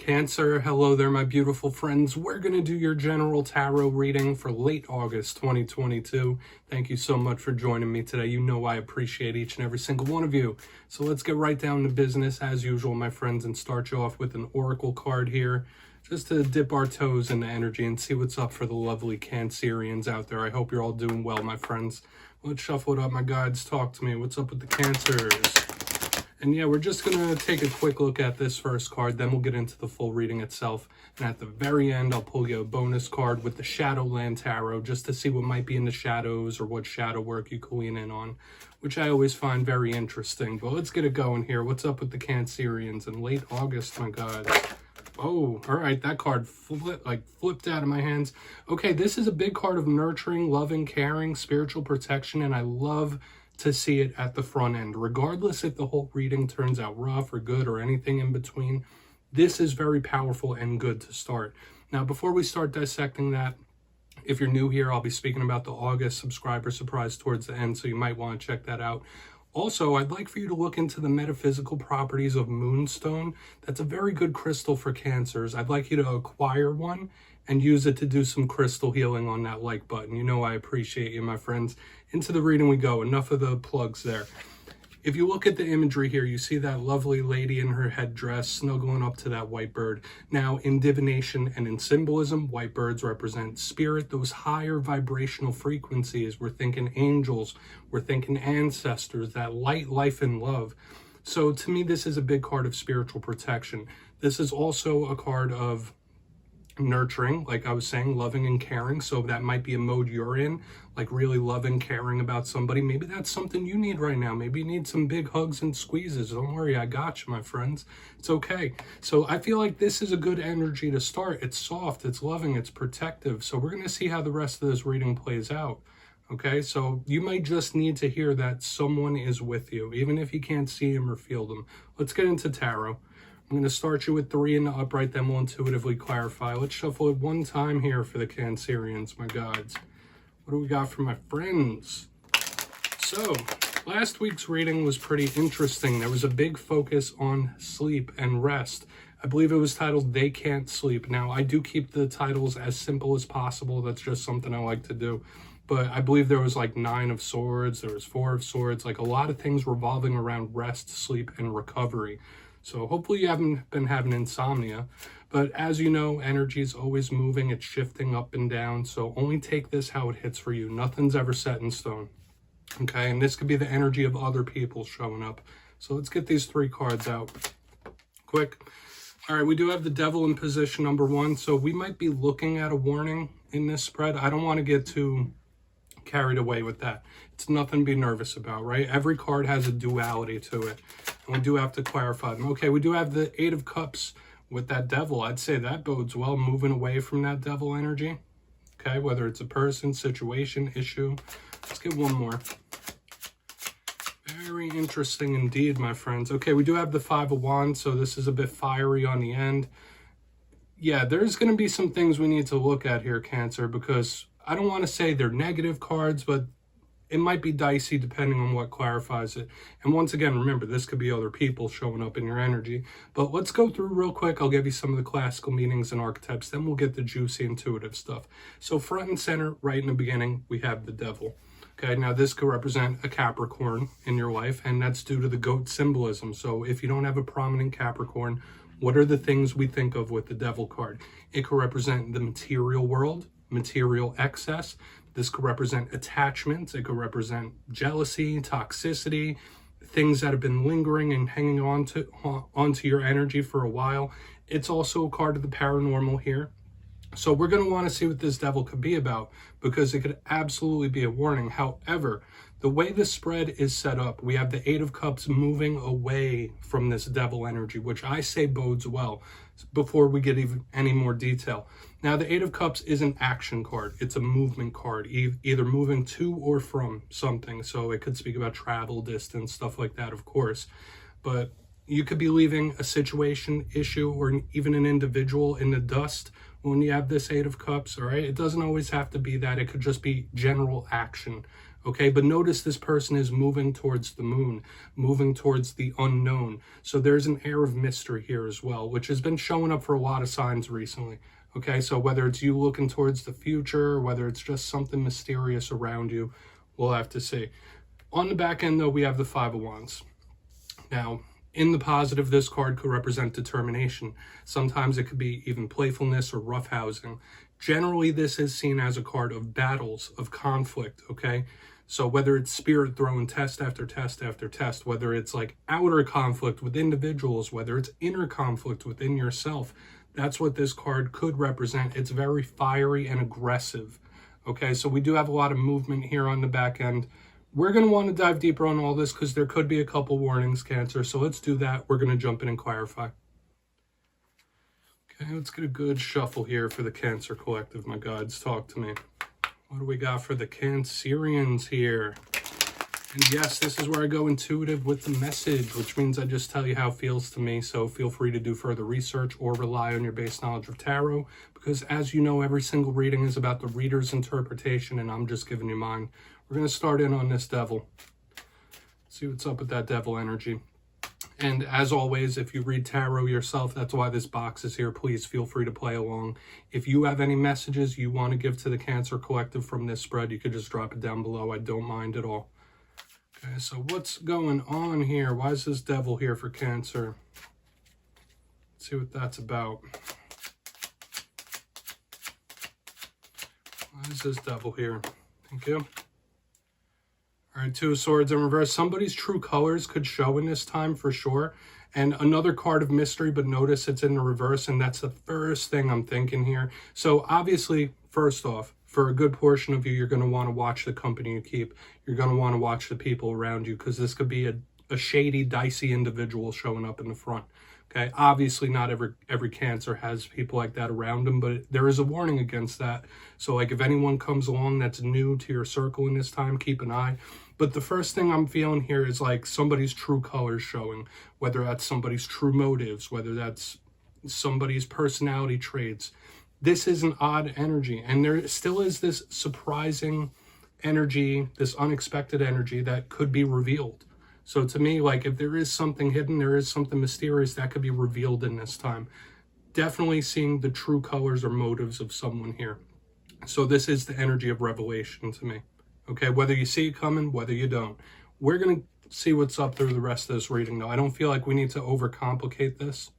Cancer, hello there, my beautiful friends. We're going to do your general tarot reading for late August 2022. Thank you so much for joining me today. You know I appreciate each and every single one of you. So let's get right down to business as usual, my friends, and start you off with an oracle card here, just to dip our toes in the energy and see what's up for the lovely Cancerians out there. I hope you're all doing well, my friends. Let's shuffle it up, my guides. Talk to me. What's up with the Cancers? And yeah, we're just going to take a quick look at this first card, then we'll get into the full reading itself. And at the very end, I'll pull you a bonus card with the Shadowland Tarot, just to see what might be in the shadows or what shadow work you can lean in on, which I always find very interesting. But let's get it going here. What's up with the Cancerians in late August, my God? Oh, all right, that card flipped out of my hands. Okay, this is a big card of nurturing, loving, caring, spiritual protection, and I love to see it at the front end. Regardless if the whole reading turns out rough or good or anything in between, this is very powerful and good to start. Now, before we start dissecting that, if you're new here, I'll be speaking about the August subscriber surprise towards the end, so you might want to check that out. Also, I'd like for you to look into the metaphysical properties of Moonstone. That's a very good crystal for Cancers. I'd like you to acquire one and use it to do some crystal healing on that like button. You know I appreciate you, my friends. Into the reading we go. Enough of the plugs there. If you look at the imagery here, you see that lovely lady in her headdress snuggling up to that white bird. Now, in divination and in symbolism, white birds represent spirit, those higher vibrational frequencies. We're thinking angels, we're thinking ancestors, that light, life, and love. So to me, this is a big card of spiritual protection. This is also a card of nurturing, like I was saying, loving and caring. So that might be a mode you're in, like really loving, caring about somebody. Maybe that's something you need right now. Maybe you need some big hugs and squeezes. Don't worry, I got you, my friends. It's okay. So I feel like this is a good energy to start. It's soft, it's loving, it's protective. So we're going to see how the rest of this reading plays out. Okay, so you might just need to hear that someone is with you, even if you can't see them or feel them. Let's get into tarot. I'm going to start you with 3 in the upright, then we'll intuitively clarify. Let's shuffle it one time here for the Cancerians, my guides. What do we got for my friends? So, last week's reading was pretty interesting. There was a big focus on sleep and rest. I believe it was titled, They Can't Sleep. Now, I do keep the titles as simple as possible. That's just something I like to do. But I believe there was like 9 of Swords, there was 4 of Swords, like a lot of things revolving around rest, sleep, and recovery. So hopefully you haven't been having insomnia, but as you know, energy is always moving, it's shifting up and down, so only take this how it hits for you. Nothing's ever set in stone, okay? And this could be the energy of other people showing up. So let's get these 3 cards out quick. All right, we do have the Devil in position number 1, so we might be looking at a warning in this spread. I don't want to get too carried away with that. It's nothing to be nervous about, right? Every card has a duality to it, and we do have to clarify them. Okay, we do have the 8 of Cups with that Devil. I'd say that bodes well, moving away from that Devil energy, okay? Whether it's a person, situation, issue. Let's get one more. Very interesting indeed, my friends. Okay, we do have the 5 of Wands, so this is a bit fiery on the end. Yeah, there's going to be some things we need to look at here, Cancer, because I don't want to say they're negative cards, but it might be dicey depending on what clarifies it. And once again, remember, this could be other people showing up in your energy. But let's go through real quick. I'll give you some of the classical meanings and archetypes. Then we'll get the juicy intuitive stuff. So front and center, right in the beginning, we have the Devil. Okay, now this could represent a Capricorn in your life, and that's due to the goat symbolism. So if you don't have a prominent Capricorn, what are the things we think of with the Devil card? It could represent the material world, material excess. This could represent attachments. It could represent jealousy, toxicity, things that have been lingering and hanging onto your energy for a while. It's also a card of the paranormal here. So we're going to want to see what this Devil could be about, because it could absolutely be a warning. However, the way the spread is set up, we have the 8 of Cups moving away from this Devil energy, which I say bodes well before we get even any more detail. Now, the 8 of Cups is an action card. It's a movement card, either moving to or from something. So it could speak about travel, distance, stuff like that, of course. But you could be leaving a situation, issue, or even an individual in the dust when you have this 8 of Cups, all right? It doesn't always have to be that. It could just be general action, Okay, but notice this person is moving towards the moon, moving towards the unknown. So there's an air of mystery here as well, which has been showing up for a lot of signs recently. Okay, so whether it's you looking towards the future, whether it's just something mysterious around you, we'll have to see. On the back end, though, we have the Five of Wands. Now, in the positive, this card could represent determination. Sometimes it could be even playfulness or roughhousing. Generally, this is seen as a card of battles, of conflict, okay? So whether it's spirit throwing test after test after test, whether it's like outer conflict with individuals, whether it's inner conflict within yourself, that's what this card could represent. It's very fiery and aggressive, okay? So we do have a lot of movement here on the back end. We're going to want to dive deeper on all this because there could be a couple warnings, Cancer. So let's do that. We're going to jump in and clarify. Okay, let's get a good shuffle here for the Cancer Collective. My guides, talk to me. What do we got for the Cancerians here? And yes, this is where I go intuitive with the message, which means I just tell you how it feels to me. So feel free to do further research or rely on your base knowledge of tarot, because as you know, every single reading is about the reader's interpretation, and I'm just giving you mine. We're going to start in on this devil. See what's up with that devil energy. And as always, if you read tarot yourself, that's why this box is here. Please feel free to play along. If you have any messages you want to give to the Cancer Collective from this spread, you could just drop it down below. I don't mind at all. Okay, so what's going on here? Why is this devil here for Cancer? Let's see what that's about. Why is this devil here? Thank you. All right, Two of Swords in reverse. Somebody's true colors could show in this time for sure. And another card of mystery, but notice it's in the reverse, and that's the first thing I'm thinking here. So obviously, first off, for a good portion of you, you're going to want to watch the company you keep. You're going to want to watch the people around you, because this could be a shady, dicey individual showing up in the front. Okay, obviously not every Cancer has people like that around them, but there is a warning against that. So like if anyone comes along that's new to your circle in this time, keep an eye. But the first thing I'm feeling here is like somebody's true colors showing, whether that's somebody's true motives, whether that's somebody's personality traits. This is an odd energy, and there still is this surprising energy, this unexpected energy that could be revealed. So to me, like if there is something hidden, there is something mysterious that could be revealed in this time. Definitely seeing the true colors or motives of someone here. So this is the energy of revelation to me. Okay, whether you see it coming, whether you don't. We're going to see what's up through the rest of this reading, though. I don't feel like we need to overcomplicate this.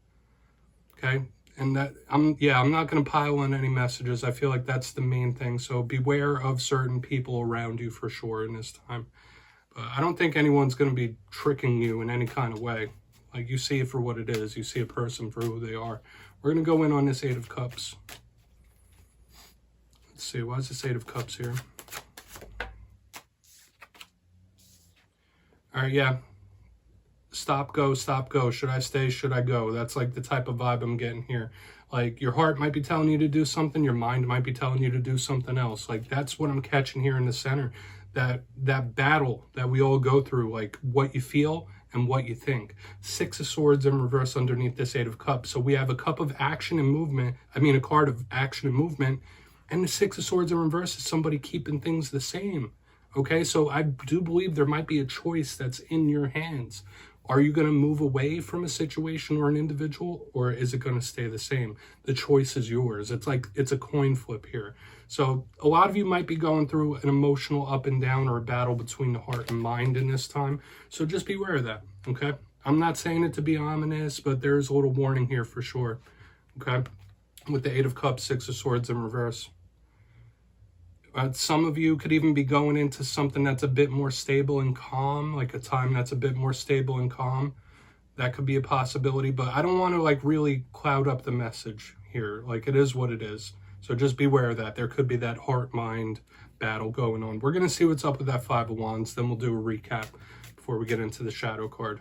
Okay, and that I'm not going to pile on any messages. I feel like that's the main thing. So beware of certain people around you for sure in this time. But I don't think anyone's going to be tricking you in any kind of way. Like, you see it for what it is. You see a person for who they are. We're going to go in on this Eight of Cups. Let's see, why is this Eight of Cups here? All right, yeah. Stop, go, stop, go. Should I stay? Should I go? That's like the type of vibe I'm getting here. Like, your heart might be telling you to do something. Your mind might be telling you to do something else. Like, that's what I'm catching here in the center. That battle that we all go through, like what you feel and what you think. Six of Swords in reverse underneath this Eight of Cups. So we have a cup of action and movement. I mean, a card of action and movement. And the Six of Swords in reverse is somebody keeping things the same. Okay, so I do believe there might be a choice that's in your hands. Are you going to move away from a situation or an individual, or is it going to stay the same? The choice is yours. It's like it's a coin flip here. So a lot of you might be going through an emotional up and down or a battle between the heart and mind in this time. So just beware of that, okay? I'm not saying it to be ominous, but there's a little warning here for sure, okay? With the Eight of Cups, Six of Swords in reverse. Some of you could even be going into something that's a bit more stable and calm, like a time that's a bit more stable and calm. That could be a possibility, but I don't want to like really cloud up the message here. Like, it is what it is. So just beware of that. There could be that heart-mind battle going on. We're going to see what's up with that Five of Wands. Then we'll do a recap before we get into the shadow card.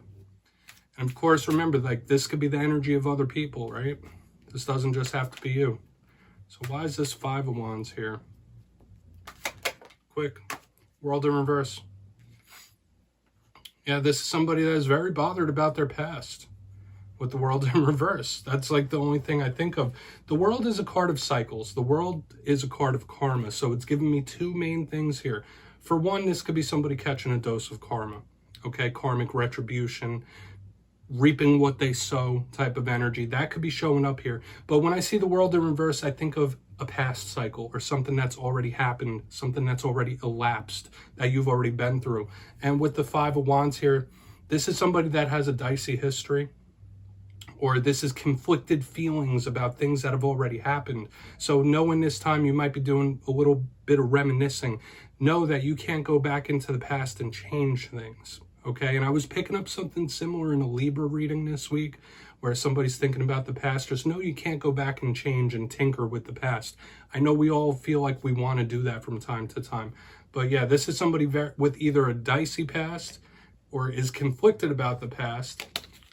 And of course, remember, like, this could be the energy of other people, right? This doesn't just have to be you. So why is this Five of Wands here? Quick. World in reverse. Yeah, this is somebody that is very bothered about their past. With the World in reverse. That's like the only thing I think of. The World is a card of cycles. The World is a card of karma. So it's giving me two main things here. For one, this could be somebody catching a dose of karma, okay? Karmic retribution, reaping what they sow type of energy. That could be showing up here. But when I see the world in reverse, I think of a past cycle or something that's already happened, something that's already elapsed, that you've already been through. And with the Five of Wands here, this is somebody that has a dicey history, or this is conflicted feelings about things that have already happened. So knowing this time you might be doing a little bit of reminiscing, know that you can't go back into the past and change things, okay? And I was picking up something similar in a Libra reading this week, where somebody's thinking about the past. Just know you can't go back and change and tinker with the past. I know we all feel like we want to do that from time to time. But yeah, this is somebody with either a dicey past or is conflicted about the past,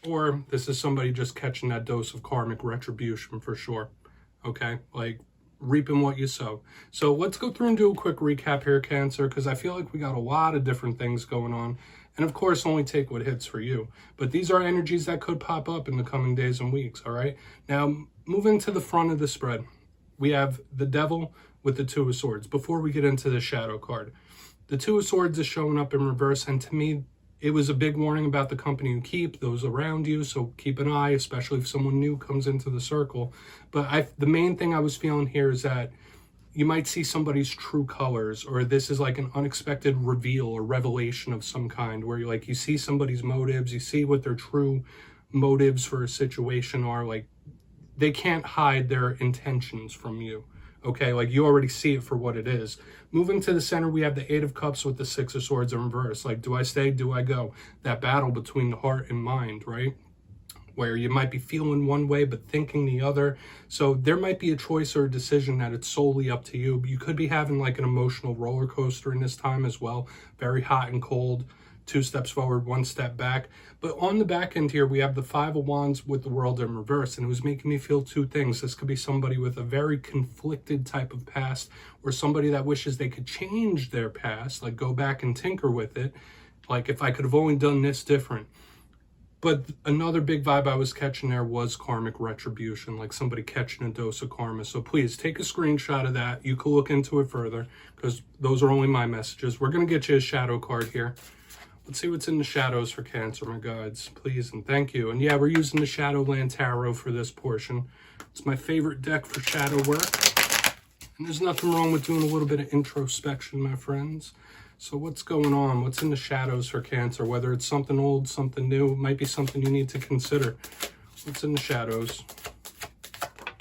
or this is somebody just catching that dose of karmic retribution for sure, okay? Like reaping what you sow. So let's go through and do a quick recap here, Cancer, because I feel like we got a lot of different things going on. And of course, only take what hits for you. But these are energies that could pop up in the coming days and weeks, all right? Now, moving to the front of the spread, we have the Devil with the Two of Swords. Before we get into the Shadow card, the Two of Swords is showing up in reverse, and to me, it was a big warning about the company you keep, those around you, so keep an eye, especially if someone new comes into the circle. But the main thing I was feeling here is that you might see somebody's true colors, or this is like an unexpected reveal or revelation of some kind, where you see somebody's motives, you see what their true motives for a situation are. Like, they can't hide their intentions from you, okay? Like, you already see it for what it is. Moving to the center, we have the Eight of Cups with the Six of Swords in reverse. Like, do I stay? Do I go? That battle between the heart and mind, right? Where you might be feeling one way but thinking the other. So there might be a choice or a decision that it's solely up to you. You could be having like an emotional roller coaster in this time as well. Very hot and cold, 2 steps forward, 1 step back. But on the back end here, we have the Five of Wands with the World in reverse. And it was making me feel 2 things. This could be somebody with a very conflicted type of past, or somebody that wishes they could change their past, like go back and tinker with it. Like, if I could have only done this different. But another big vibe I was catching there was karmic retribution, like somebody catching a dose of karma. So please take a screenshot of that. You can look into it further, because those are only my messages. We're going to get you a shadow card here. Let's see what's in the shadows for Cancer, my guides. Please and thank you. And yeah, we're using the Shadowland Tarot for this portion. It's my favorite deck for shadow work. And there's nothing wrong with doing a little bit of introspection, my friends. So what's going on? What's in the shadows for Cancer? Whether it's something old, something new, it might be something you need to consider. What's in the shadows?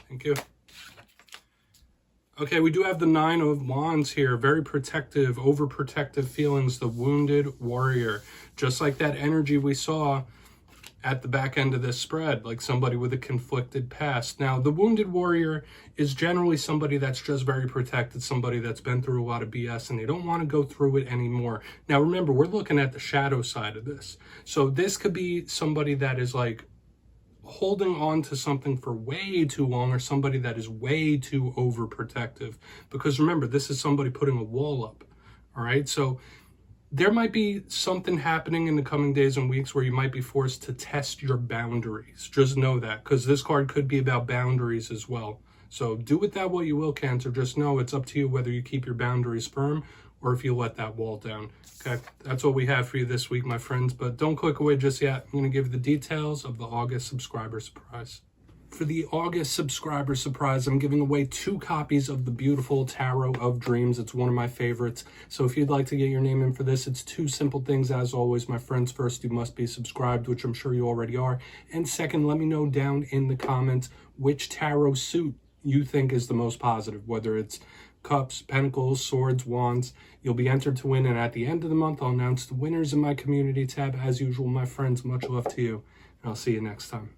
Thank you. Okay, we do have the Nine of Wands here. Very protective, overprotective feelings. The Wounded Warrior. Just like that energy we saw at the back end of this spread, like somebody with a conflicted past. Now, the Wounded Warrior is generally somebody that's just very protected, somebody that's been through a lot of BS and they don't want to go through it anymore. Now, remember, we're looking at the shadow side of this. So this could be somebody that is like holding on to something for way too long, or somebody that is way too overprotective. Because remember, this is somebody putting a wall up, all right? So there might be something happening in the coming days and weeks where you might be forced to test your boundaries. Just know that, because this card could be about boundaries as well. So do with that what you will, Cancer. Just know it's up to you whether you keep your boundaries firm or if you let that wall down. Okay, that's what we have for you this week, my friends. But don't click away just yet. I'm going to give you the details of the August subscriber surprise. For the August subscriber surprise, I'm giving away 2 copies of the beautiful Tarot of Dreams. It's one of my favorites. So if you'd like to get your name in for this, it's 2 simple things as always, my friends. First, you must be subscribed, which I'm sure you already are. And second, let me know down in the comments which tarot suit you think is the most positive, whether it's Cups, Pentacles, Swords, Wands. You'll be entered to win, and at the end of the month, I'll announce the winners in my community tab. As usual, my friends, much love to you, and I'll see you next time.